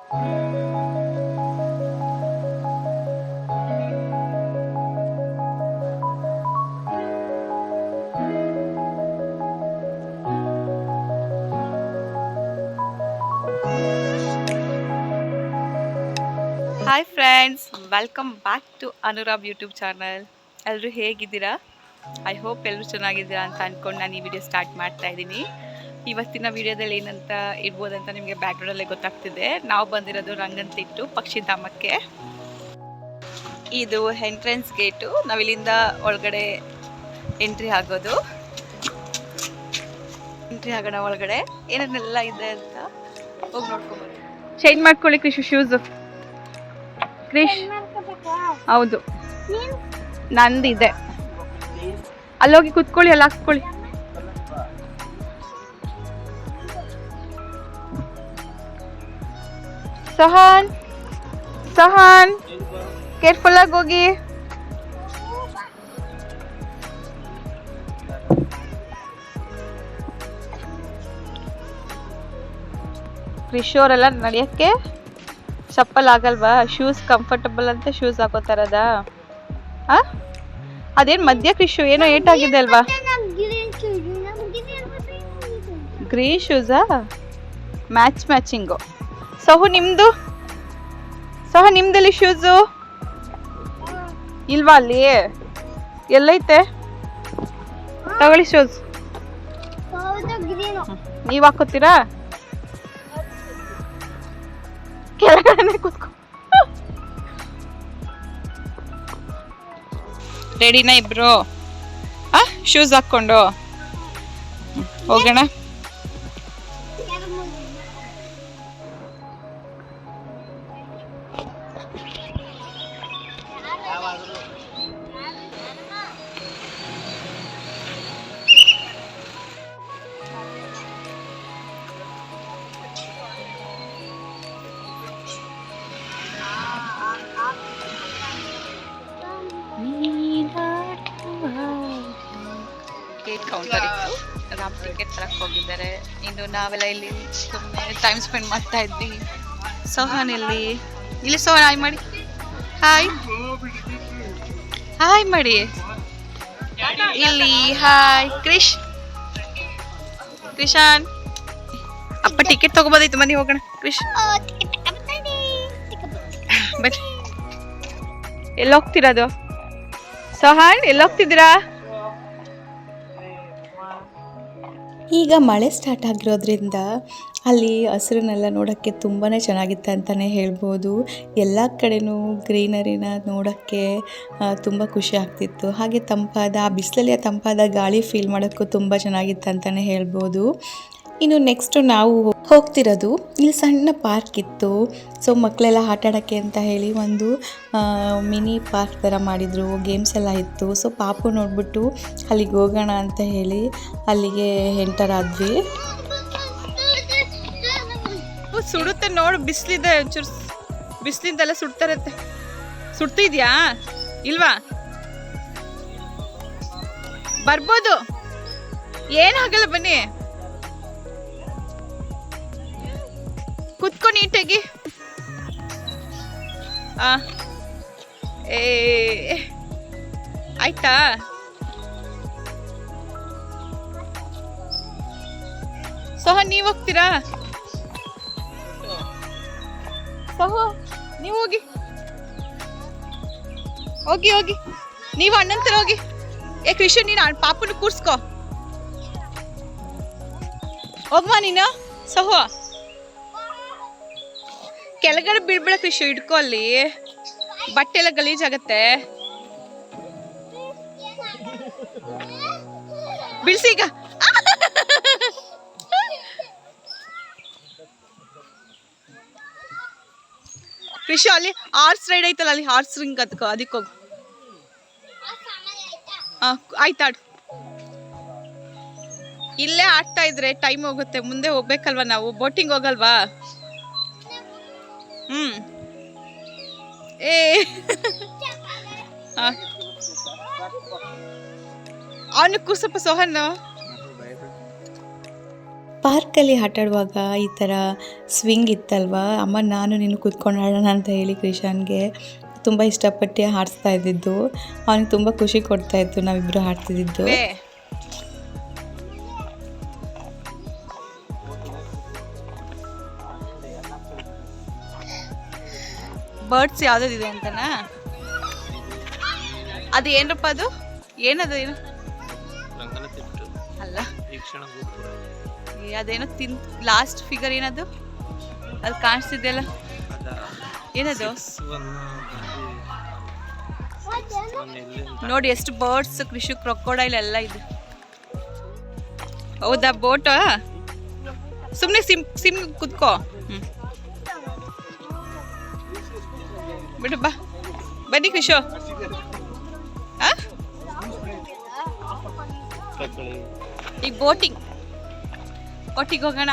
Hi friends, welcome back to Anurab YouTube channel. ಎಲ್ಲರೂ ಹೇಗಿದ್ದೀರಾ? I hope ಎಲ್ಲರೂ ಚೆನ್ನಾಗಿದ್ದೀರಾ ಅಂತ ಅಂದ್ಕೊಂಡು ನಾನು ಈ ವಿಡಿಯೋ ಸ್ಟಾರ್ಟ್ ಮಾಡ್ತಾ ಇದ್ದೀನಿ. ಇವತ್ತಿನ ವಿಡಿಯೋದಲ್ಲಿ ಏನಂತ ಇರ್ಬೋದಂತ ನಿಮಗೆ ಬ್ಯಾಕ್ಗ್ರೌಂಡಲ್ಲೇ ಗೊತ್ತಾಗ್ತಿದೆ. ನಾವು ಬಂದಿರೋದು ರಂಗನತಿಟ್ಟು ಪಕ್ಷಿಧಾಮಕ್ಕೆ. ಇದು ಎಂಟ್ರೆನ್ಸ್ ಗೇಟು. ನಾವಿಲ್ಲಿಂದ ಒಳಗಡೆ ಎಂಟ್ರಿ ಆಗೋಣ ಒಳಗಡೆ ಏನೇನೆಲ್ಲ ಇದೆ ಅಂತ ಹೋಗಿ ನೋಡ್ಕೊಬೋದು. ಚೇಂಜ್ ಮಾಡ್ಕೊಳ್ಳಿ ಕೃಷಿ ಶೂಸು. ಕ್ರಿಶ್, ಹೌದು ನಂದಿದೆ. ಅಲ್ಲೋಗಿ ಕೂತ್ಕೊಳ್ಳಿ, ಅಲ್ಲಿ ಹಾಕ್ಕೊಳ್ಳಿ. ಸಹನ್ ಸಹನ್ ಕೇರ್ಫುಲ್ ಆಗಿ ಹೋಗಿ. ಕ್ರಿಶ್ ಅವರೆಲ್ಲ ನಡೆಯಕ್ಕೆ ಚಪ್ಪಲ್ ಆಗಲ್ವಾ? ಶೂಸ್ ಕಂಫರ್ಟಬಲ್ ಅಂತ ಶೂಸ್ ಹಾಕೋತಾರದ. ಅದೇನು ಮಧ್ಯ ಕ್ರಿಶು ಏನೋ ಏಟಾಗಿದೆ ಅಲ್ವಾ? ಗ್ರೀನ್ ಶೂಸಾ? ಮ್ಯಾಚಿಂಗು. ಸಹು ನಿಮ್ದಲ್ಲಿ ಶೂಸು ಇಲ್ವಾ? ಅಲ್ಲಿ ಎಲ್ಲೈತೆ? ತಗೊಳ್ಳಿ ಶೂಸ್. ನೀವು ಹಾಕೋತೀರಾ? ಕೆಳಗಡೆ ಕೂತ್ಕೊ. ರೆಡಿನಾ ಇಬ್ರು? ಶೂಸ್ ಹಾಕ್ಕೊಂಡು ಹೋಗೋಣ. ಕೌಂಟರ್ ಇತ್ತು, ರಾಮ್ ಟಿಕೆಟ್ ತರಕ್ಕೆ ಹೋಗಿದ್ದಾರೆ. ಇನ್ನು ನಾವೆಲ್ಲ ಇಲ್ಲಿ ಸುಮ್ಮನೆ ಟೈಮ್ ಸ್ಪೆಂಡ್ ಮಾಡ್ತಾ ಇದ್ವಿ. ಸೋಹನ್ ಇಲ್ಲಿ ಸೋಹನ್ ಹಾಯ್ ಮಾಡಿ. ಹಾಯ್ ಮಾಡಿ ಇಲ್ಲಿ. ಹಾಯ್ ಕ್ರಿಶಾನ್. ಅಪ್ಪ ಟಿಕೆಟ್ ತಗೋಬೋದಾಯ್ತು, ಬನ್ನಿ ಹೋಗೋಣ. ಕ್ರಿಶ್ ಬನ್ನಿ. ಎಲ್ಲಿ ಹೋಗ್ತಿರೋದು? ಸೋಹನ್ ಎಲ್ಲಿ ಹೋಗ್ತಿದ್ದೀರಾ? ಈಗ ಮಳೆ ಸ್ಟಾರ್ಟ್ ಆಗಿರೋದ್ರಿಂದ ಅಲ್ಲಿ ಹಸಿರನ್ನೆಲ್ಲ ನೋಡೋಕ್ಕೆ ತುಂಬಾ ಚೆನ್ನಾಗಿತ್ತು ಅಂತಲೇ ಹೇಳ್ಬೋದು. ಎಲ್ಲ ಕಡೆನೂ ಗ್ರೀನರಿನ ನೋಡೋಕ್ಕೆ ತುಂಬ ಖುಷಿ ಆಗ್ತಿತ್ತು. ಹಾಗೆ ತಂಪಾದ ಬಿಸಿಲಲ್ಲಿ ತಂಪಾದ ಗಾಳಿ ಫೀಲ್ ಮಾಡೋಕ್ಕೂ ತುಂಬ ಚೆನ್ನಾಗಿತ್ತು ಅಂತಲೇ ಹೇಳ್ಬೋದು. ಇನ್ನು ನೆಕ್ಸ್ಟು ನಾವು ಹೋಗ್ತಿರೋದು ಇಲ್ಲಿ ಸಣ್ಣ ಪಾರ್ಕ್ ಇತ್ತು. ಸೊ ಮಕ್ಕಳೆಲ್ಲ ಆಟ ಆಡೋಕ್ಕೆ ಅಂತ ಹೇಳಿ ಒಂದು ಮಿನಿ ಪಾರ್ಕ್ ಥರ ಮಾಡಿದರು. ಗೇಮ್ಸ್ ಎಲ್ಲ ಇತ್ತು. ಸೊ ಪಾಪು ನೋಡ್ಬಿಟ್ಟು ಅಲ್ಲಿಗೆ ಹೋಗೋಣ ಅಂತ ಹೇಳಿ ಅಲ್ಲಿಗೆ ಎಂಟರ್ ಆದ್ವಿ. ಸುಡುತ್ತೆ ನೋಡು, ಬಿಸಿಲಿದೆ ಒಂಚೂರು. ಬಿಸಿಲಿಂದೆಲ್ಲ ಸುಡ್ತಾರತ್ತೆ. ಸುಡ್ತಿದ್ಯಾ ಇಲ್ವಾ? ಬರ್ಬೋದು, ಏನಾಗಲ್ಲ, ಬನ್ನಿ ಕುತ್ಕೊ ನೀಟಾಗಿ. ಆಯ್ತಾ? ಸೋಹನ್ ನೀವು ಹೋಗ್ತೀರಾ? ಸಹು ನೀವು ಹೋಗಿ ನೀವು ಅಣ್ಣಂತರ ಹೋಗಿ. ಕೃಷಿ ನೀನು ಪಾಪುನ ಕೂರ್ಸ್ಕೊ. ಹೋಗ್ವಾ ನೀನು. ಸಹು ಕೆಳಗಡೆ ಬೀಳ್ಬೇಡ ಕೃಷಿ, ಇಟ್ಕೊ. ಅಲ್ಲಿ ಬಟ್ಟೆ ಎಲ್ಲ ಗಲೀಜಾಗತ್ತೆ. ಬಿಡ್ಸೀಗ. ಕೃಷಿ ಅಲ್ಲಿ ಹಾರ್ಸ್ ರೈಡ್ ಐತಲ್ಲ, ಅಲ್ಲಿ ಹಾರ್ಸ್ ರಿಂಗ್ ಅದಕ್ಕೆ ಹೋಗು. ಆಯ್ತಾಡು. ಇಲ್ಲೇ ಆಡ್ತಾ ಇದ್ರೆ ಟೈಮ್ ಹೋಗುತ್ತೆ. ಮುಂದೆ ಹೋಗ್ಬೇಕಲ್ವಾ ನಾವು? ಬೋಟಿಂಗ್ ಹೋಗಲ್ವಾ? ಪಾರ್ಕ್ ಪಾರ್ಕಲ್ಲಿ ಆಟಾಡುವಾಗ ಈ ಥರ ಸ್ವಿಂಗ್ ಇತ್ತಲ್ವ, ಅಮ್ಮ ನಾನು ನೀನು ಕೂತ್ಕೊಂಡು ಆಡೋಣ ಅಂತ ಹೇಳಿ ಕ್ರಿಶಾನ್ಗೆ ತುಂಬ ಇಷ್ಟಪಟ್ಟು ಆಡಿಸ್ತಾ ಇದ್ದಿದ್ದು. ಅವನಿಗೆ ತುಂಬ ಖುಷಿ ಕೊಡ್ತಾಯಿತ್ತು ನಾವಿಬ್ಬರು ಆಡ್ತಿದ್ದು. ಬರ್ಡ್ಸ್ ಯಾವ್ದಿದೆ ಅಂತನಾ? ಅದು ಏನಪ್ಪ, ಅದು ಏನದು? ಏನು ಅಲ್ಲ, ಅದೇನೋ ಲಾಸ್ಟ್ ಫಿಗರ್ ಏನದು ಅದು ಕಾಣಿಸ್ತಿದೆಯಲ್ಲ, ಏನದು? ನೋಡಿ ಎಷ್ಟು ಬರ್ಡ್ಸ್, ಕೃಷಿ ಕ್ರೊಕೊಡೈಲ್ ಎಲ್ಲ ಇದೆ. ಹೌದಾ? ಬೋಟ್ ಸುಮ್ಮನೆ ಸಿಮ್ ಕುತ್ಕೋ. ಬಿಡು, ಬಾ ಬನ್ನಿ ಕೃಷು. ಈಗ ಬೋಟಿಗೆ ಹೋಗೋಣ.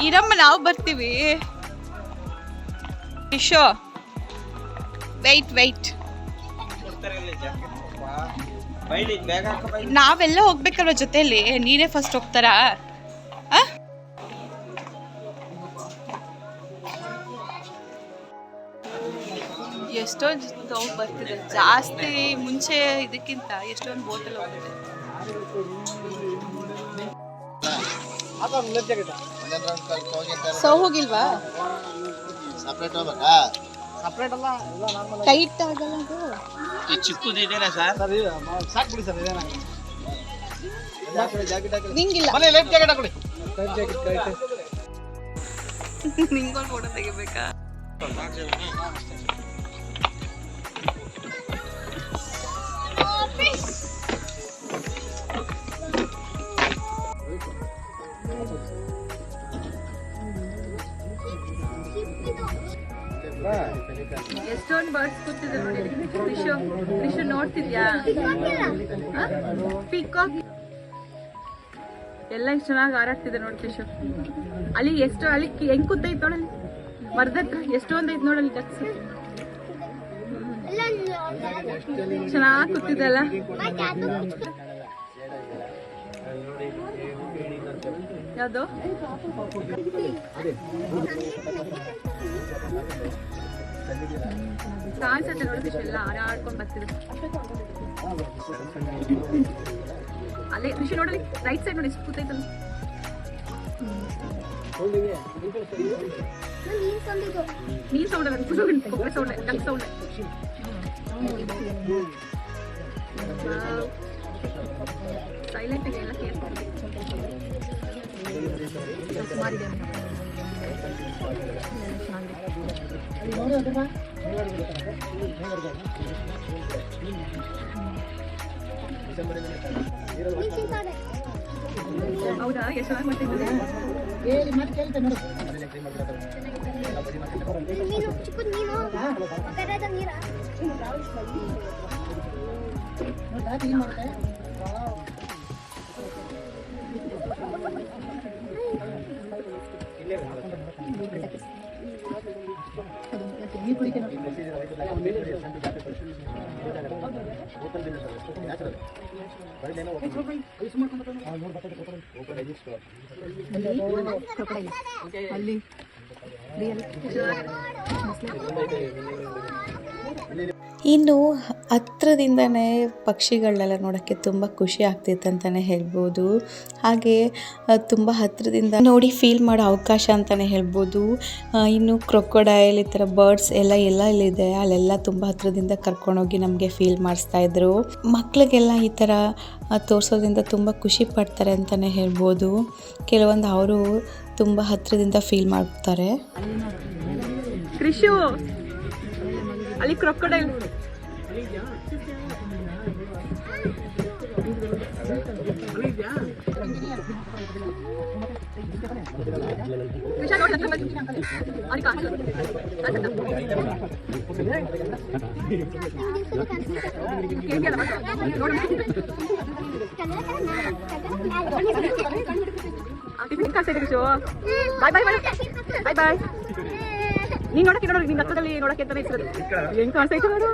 ಇರಮ್ಮ, ನಾವು ಬರ್ತೀವಿ. ಕೃಷು ವೆಯ್ಟ್ ನಾವೆಲ್ಲ ಹೋಗ್ಬೇಕಲ್ವ ಜೊತೆಲಿ, ನೀನೇ ಫಸ್ಟ್ ಹೋಗ್ತಾರಾ? ಎಷ್ಟೊಂದು ಹೋಗಿ ಬರ್ತಿದೆ ಜಾಸ್ತಿ, ಮುಂಚೆ ಇದಕ್ಕಿಂತ ಎಷ್ಟೊಂದು ಬೋಟಲ್ಲಿ ಹೋಗ್ತಿದೆ. ಹೋಗಿಲ್ವಾ? ಟೈಟ್ ಆಗಲ್ಲ ಅದು? ಚಿಕ್ಕದಿದೆನಾ ಸರ್? ಸಾಕ್ಬಿಡಿ ಸರ್, ನಿಂಗಿಲ್ಲ. ನಿಂಗೊಂದು ಫೋಟೋ ತೆಗಿಬೇಕಾ? ಎಷ್ಟೊಂದು ಬರ್ಡ್ಸ್ ಕೂತಿದೆ ನೋಡಿ. ಕೃಷಿ ನೋಡ್ತಿದ್ಯಾ? ಪೀಕಾಕ್ ಎಲ್ಲ ಎಷ್ಟು ಚೆನ್ನಾಗಿ ಹಾರಾಡ್ತಿದೆ ನೋಡಿ ಕೃಷಿ. ಅಲ್ಲಿ ಅಲ್ಲಿ ಹೆಂಗ್ ಕೂತೈತ್ ನೋಡಲ್ಲಿ ಮರದತ್ರ, ಎಷ್ಟೊಂದು ಐತ್ ನೋಡಲ್ಲಿ ಡಕ್ಸ್. ಚೆನ್ನಾಗಿ ಕೂತಿದೆ ಅಲ್ಲ. ಯಾವುದು? ಕಾಣಿಸುತ್ತೆ ನೋಡಿ, ಎಲ್ಲ ಹಾರಾಡ್ಕೊಂಡು ಬರ್ತಿದೆ. ಅಲ್ಲೇ ಕೃಷಿ ನೋಡಲಿ, ರೈಟ್ ಸೈಡ್ ನೋಡಿ ಎಷ್ಟು ಕೂತೈತಲ್ಲ. ನೀರು ಸೌಂಡ್ ಅಲ್ಲ, ಕೊಬ್ಬರಿ ಸೌಂಡ್, ಡಕ್ ಸೌಂಡ್. ಸೈಲೆಂಟ್ ಇದೆ, ಎಲ್ಲ ಕೇರ್ ಸುಮಾರಿದೆ. ಹೌದಾ? ಎಷ್ಟು ಚೆನ್ನಾಗಿ ಮಾಡ್ತಿದ್ದಾರೆ. ಇನ್ನು ಹತ್ರದಿಂದನೇ ಪಕ್ಷಿಗಳನ್ನೆಲ್ಲ ನೋಡೋಕ್ಕೆ ತುಂಬ ಖುಷಿ ಆಗ್ತಿತ್ತು ಅಂತಲೇ ಹೇಳ್ಬೋದು. ಹಾಗೆ ತುಂಬ ಹತ್ರದಿಂದ ನೋಡಿ ಫೀಲ್ ಮಾಡೋ ಅವಕಾಶ ಅಂತಲೇ ಹೇಳ್ಬೋದು. ಇನ್ನು ಕ್ರೊಕೊಡೈಲ್, ಈ ಥರ ಬರ್ಡ್ಸ್ ಎಲ್ಲ ಇಲ್ಲಿದೆ, ಅಲ್ಲೆಲ್ಲ ತುಂಬ ಹತ್ರದಿಂದ ಕರ್ಕೊಂಡೋಗಿ ನಮಗೆ ಫೀಲ್ ಮಾಡಿಸ್ತಾಯಿದ್ರು. ಮಕ್ಕಳಿಗೆಲ್ಲ ಈ ಥರ ತೋರಿಸೋದ್ರಿಂದ ತುಂಬ ಖುಷಿ ಪಡ್ತಾರೆ ಅಂತಲೇ ಹೇಳ್ಬೋದು. ಕೆಲವೊಂದು ಅವರು ತುಂಬ ಹತ್ರದಿಂದ ಫೀಲ್ ಮಾಡ್ತಾರೆ. ಕೃಷು ಅಲ್ಲಿ ಕ್ರೊಕೊಡೈಲ್ ಬಾಯ್ ಬಾಯ್ ಬಾಯ್ ಬಾಯ್. ನೀನ್ ನೋಡಕ್ಕೆ ನೋಡ್ರಿ, ನಿನ್ನ ಹತ್ರದಲ್ಲಿ ನೋಡಕ್ಕೆ ಅಂತಾನೆ ಇರ್ತದೆ. ಹೆಂಗ್ ಕಾಣಿಸ್ತೈತೆ ನೋಡು.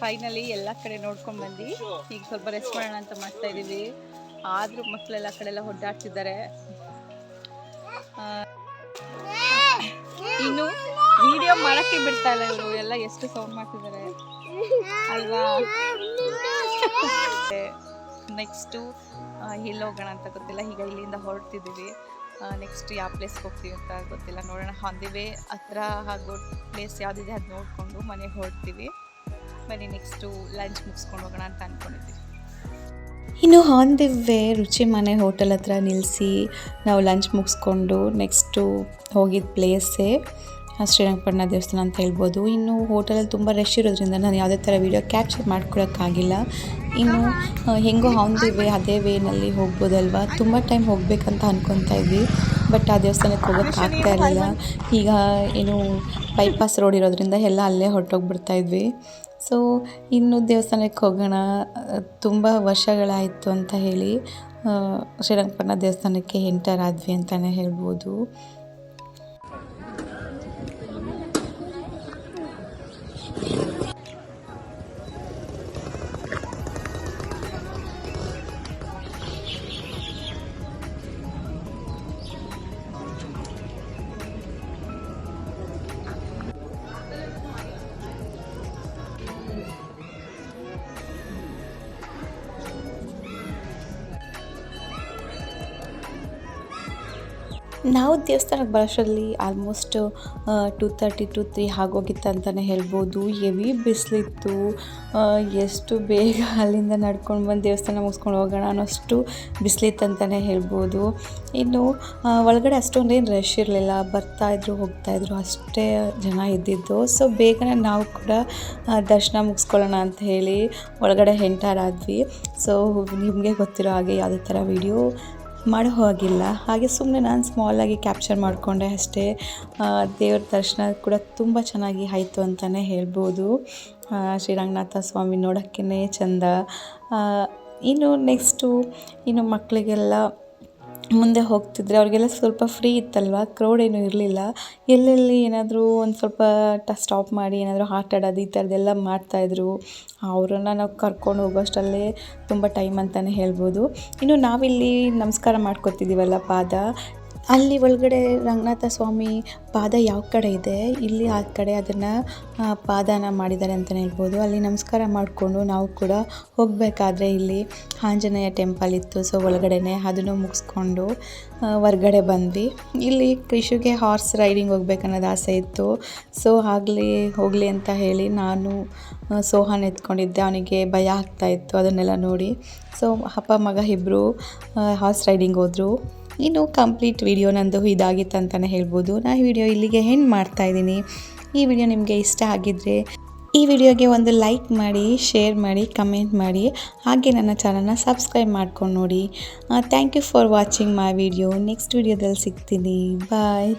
ಫೈನಲಿ ಎಲ್ಲ ಕಡೆ ನೋಡ್ಕೊಂಡು ಬಂದು ಈಗ ಸ್ವಲ್ಪ ರೆಸ್ಟ್ ಮಾಡೋಣ ಅಂತ ಮಾಡ್ತಾ ಇದ್ದೀವಿ. ಆದರೂ ಮಕ್ಕಳೆಲ್ಲ ಕಡೆ ಎಲ್ಲ ಹೊಡ್ಡಾಡ್ತಿದ್ದಾರೆ. ಇನ್ನು ವಿಡಿಯೋ ಮಾಡೋಕ್ಕೆ ಬಿಡ್ತಾ ಇಲ್ಲ ಇವರು, ಎಲ್ಲ ಎಷ್ಟು ಸೌಂಡ್ ಮಾಡ್ತಿದ್ದಾರೆ ಅಲ್ವಾ. ನೆಕ್ಸ್ಟು ಎಲ್ಲಿ ಹೋಗೋಣ ಅಂತ ಗೊತ್ತಿಲ್ಲ. ಈಗ ಇಲ್ಲಿಂದ ಹೊರಡ್ತಿದ್ದೀವಿ. ನೆಕ್ಸ್ಟ್ ಯಾವ ಪ್ಲೇಸ್ಗೆ ಹೋಗ್ತೀವಿ ಅಂತ ಗೊತ್ತಿಲ್ಲ, ನೋಡೋಣ. ಆನ್ ದಿ ವೇ ಹತ್ರ ಆಗೋ ಪ್ಲೇಸ್ ಯಾವುದಿದೆ ಅದು ನೋಡಿಕೊಂಡು ಮನೆಗೆ ಹೊರಡ್ತೀವಿ. ಬನ್ನಿ ನೆಕ್ಸ್ಟು ಲಂಚ್ ಮುಗಿಸ್ಕೊಂಡು ಹೋಗೋಣ ಅಂತ ಅಂದ್ಕೊಂಡಿದ್ದೀವಿ. ಇನ್ನು ಆನ್ ದಿ ವೇ ರುಚಿ ಮನೆ ಹೋಟೆಲ್ ಹತ್ರ ನಿಲ್ಲಿಸಿ ನಾವು ಲಂಚ್ ಮುಗಿಸ್ಕೊಂಡು ನೆಕ್ಸ್ಟು ಹೋಗಿದ್ದ ಪ್ಲೇಸೇ ಶ್ರೀರಂಗಪಟ್ಟಣ ದೇವಸ್ಥಾನ ಅಂತ ಹೇಳ್ಬೋದು. ಇನ್ನು ಹೋಟೆಲಲ್ಲಿ ತುಂಬ ರಶ್ ಇರೋದ್ರಿಂದ ನಾನು ಯಾವುದೇ ಥರ ವೀಡಿಯೋ ಕ್ಯಾಪ್ಚರ್ ಮಾಡ್ಕೊಳಕ್ಕಾಗಿಲ್ಲ. ಇನ್ನು ಹೆಂಗೋ ಆನ್ ದಿ ವೇ ಅದೇ ವೇನಲ್ಲಿ ಹೋಗ್ಬೋದಲ್ವ, ತುಂಬ ಟೈಮ್ ಹೋಗಬೇಕಂತ ಅಂದ್ಕೊತಾ ಇದ್ವಿ. ಬಟ್ ಆ ದೇವಸ್ಥಾನಕ್ಕೆ ಹೋಗೋಕ್ಕೆ ಆಗ್ತಾ ಇರಲಿಲ್ಲ. ಈಗ ಏನು ಬೈಪಾಸ್ ರೋಡ್ ಇರೋದ್ರಿಂದ ಎಲ್ಲ ಅಲ್ಲೇ ಹೊರಟೋಗ್ಬಿಡ್ತಾ ಇದ್ವಿ. ಸೊ ಇನ್ನು ದೇವಸ್ಥಾನಕ್ಕೆ ಹೋಗೋಣ, ತುಂಬ ವರ್ಷಗಳಾಯಿತು ಅಂತ ಹೇಳಿ ಶ್ರೀರಂಗಪಟ್ಟಣ ದೇವಸ್ಥಾನಕ್ಕೆ ಎಂಟರ್ ಆದ್ವಿ ಅಂತಲೇ ಹೇಳ್ಬೋದು. ನಾವು ದೇವಸ್ಥಾನಕ್ಕೆ ಬರೋಷ್ಟರಲ್ಲಿ ಆಲ್ಮೋಸ್ಟ್ 2:30 to 3 ಆಗೋಗಿತ್ತು ಅಂತಲೇ ಹೇಳ್ಬೋದು. ಹೆವಿ ಬಿಸಿಲಿತ್ತು. ಎಷ್ಟು ಬೇಗ ಅಲ್ಲಿಂದ ನಡ್ಕೊಂಡು ಬಂದು ದೇವಸ್ಥಾನ ಮುಗಿಸ್ಕೊಂಡು ಹೋಗೋಣ ಅನ್ನೋಷ್ಟು ಬಿಸಿಲಿತ್ತು ಅಂತಲೇ ಹೇಳ್ಬೋದು. ಇನ್ನು ಒಳಗಡೆ ಅಷ್ಟೊಂದೇನು ರಶ್ ಇರಲಿಲ್ಲ, ಬರ್ತಾಯಿದ್ರು ಹೋಗ್ತಾಯಿದ್ರು ಅಷ್ಟೇ ಜನ ಇದ್ದಿದ್ದು. ಸೊ ಬೇಗನೆ ನಾವು ಕೂಡ ದರ್ಶನ ಮುಗಿಸ್ಕೊಳ್ಳೋಣ ಅಂತ ಹೇಳಿ ಒಳಗಡೆ ಎಂಟರ್ ಆದ್ವಿ. ಸೊ ನಿಮಗೆ ಗೊತ್ತಿರೋ ಹಾಗೆ ಯಾವುದೇ ಥರ ವೀಡಿಯೋ ಮಾಡೋ ಹಾಗಿಲ್ಲ, ಹಾಗೆ ಸುಮ್ಮನೆ ನಾನು ಸ್ಮಾಲಾಗಿ ಕ್ಯಾಪ್ಚರ್ ಮಾಡಿಕೊಂಡೆ ಅಷ್ಟೇ. ದೇವ್ರ ದರ್ಶನ ಕೂಡ ತುಂಬ ಚೆನ್ನಾಗಿ ಆಯಿತು ಅಂತಲೇ ಹೇಳ್ಬೋದು. ಶ್ರೀರಂಗನಾಥ ಸ್ವಾಮಿ ನೋಡೋಕ್ಕೇ ಚೆಂದ. ಇನ್ನು ನೆಕ್ಸ್ಟು ಇನ್ನು ಮಕ್ಕಳಿಗೆಲ್ಲ ಮುಂದೆ ಹೋಗ್ತಿದ್ರೆ ಅವ್ರಿಗೆಲ್ಲ ಸ್ವಲ್ಪ ಫ್ರೀ ಇತ್ತಲ್ವ, ಕ್ರೌಡ್ ಏನೂ ಇರಲಿಲ್ಲ. ಎಲ್ಲೆಲ್ಲಿ ಏನಾದರೂ ಒಂದು ಸ್ವಲ್ಪ ಸ್ಟಾಪ್ ಮಾಡಿ ಏನಾದರೂ ಆಟ ಆಡೋದು ಈ ಥರದ್ದೆಲ್ಲ ಮಾಡ್ತಾಯಿದ್ರು. ಅವರನ್ನು ನಾವು ಕರ್ಕೊಂಡು ಹೋಗೋಷ್ಟರಲ್ಲೇ ತುಂಬ ಟೈಮ್ ಅಂತಲೇ ಹೇಳ್ಬೋದು. ಇನ್ನು ನಾವಿಲ್ಲಿ ನಮಸ್ಕಾರ ಮಾಡ್ಕೊತಿದ್ದೀವಲ್ಲ ಪಾದ, ಅಲ್ಲಿ ಒಳಗಡೆ ರಂಗನಾಥ ಸ್ವಾಮಿ ಪಾದ ಯಾವ ಕಡೆ ಇದೆ, ಇಲ್ಲಿ ಆ ಕಡೆ ಅದನ್ನು ಪಾದನ ಮಾಡಿದ್ದಾರೆ ಅಂತಲೇ ಹೇಳ್ಬೋದು. ಅಲ್ಲಿ ನಮಸ್ಕಾರ ಮಾಡಿಕೊಂಡು ನಾವು ಕೂಡ ಹೋಗಬೇಕಾದ್ರೆ ಇಲ್ಲಿ ಆಂಜನೇಯ ಟೆಂಪಲ್ ಇತ್ತು. ಸೊ ಒಳಗಡೆನೆ ಅದನ್ನು ಮುಗಿಸ್ಕೊಂಡು ಹೊರ್ಗಡೆ ಬಂದ್ವಿ. ಇಲ್ಲಿ ಕೃಷಿಗೆ ಹಾರ್ಸ್ ರೈಡಿಂಗ್ ಹೋಗ್ಬೇಕನ್ನೋದು ಆಸೆ ಇತ್ತು. ಸೊ ಹೋಗಲಿ ಅಂತ ಹೇಳಿ ನಾನು ಸೋಹಾನ್ ಎತ್ಕೊಂಡಿದ್ದೆ. ಅವನಿಗೆ ಭಯ ಆಗ್ತಾಯಿತ್ತು ಅದನ್ನೆಲ್ಲ ನೋಡಿ. ಸೊ ಅಪ್ಪ ಮಗ ಇಬ್ಬರು ಹಾರ್ಸ್ ರೈಡಿಂಗ್ ಹೋದರು. ಇನ್ನು ಕಂಪ್ಲೀಟ್ ವಿಡಿಯೋ ನಂದು ಇದಾಗಿತ್ತು ಅಂತಲೇ ಹೇಳ್ಬೋದು. ನಾನು ಈ ವಿಡಿಯೋ ಇಲ್ಲಿಗೆ ಎಂಡ್ ಮಾಡ್ತಾಯಿದ್ದೀನಿ. ಈ ವಿಡಿಯೋ ನಿಮಗೆ ಇಷ್ಟ ಆಗಿದ್ದರೆ ಈ ವಿಡಿಯೋಗೆ ಒಂದು ಲೈಕ್ ಮಾಡಿ, ಶೇರ್ ಮಾಡಿ, ಕಮೆಂಟ್ ಮಾಡಿ, ಹಾಗೆ ನನ್ನ ಚಾನಲ್ನ ಸಬ್ಸ್ಕ್ರೈಬ್ ಮಾಡ್ಕೊಂಡು ನೋಡಿ. Thank you for watching my video. Next ವಿಡಿಯೋದಲ್ಲಿ ಸಿಗ್ತೀನಿ. ಬಾಯ್.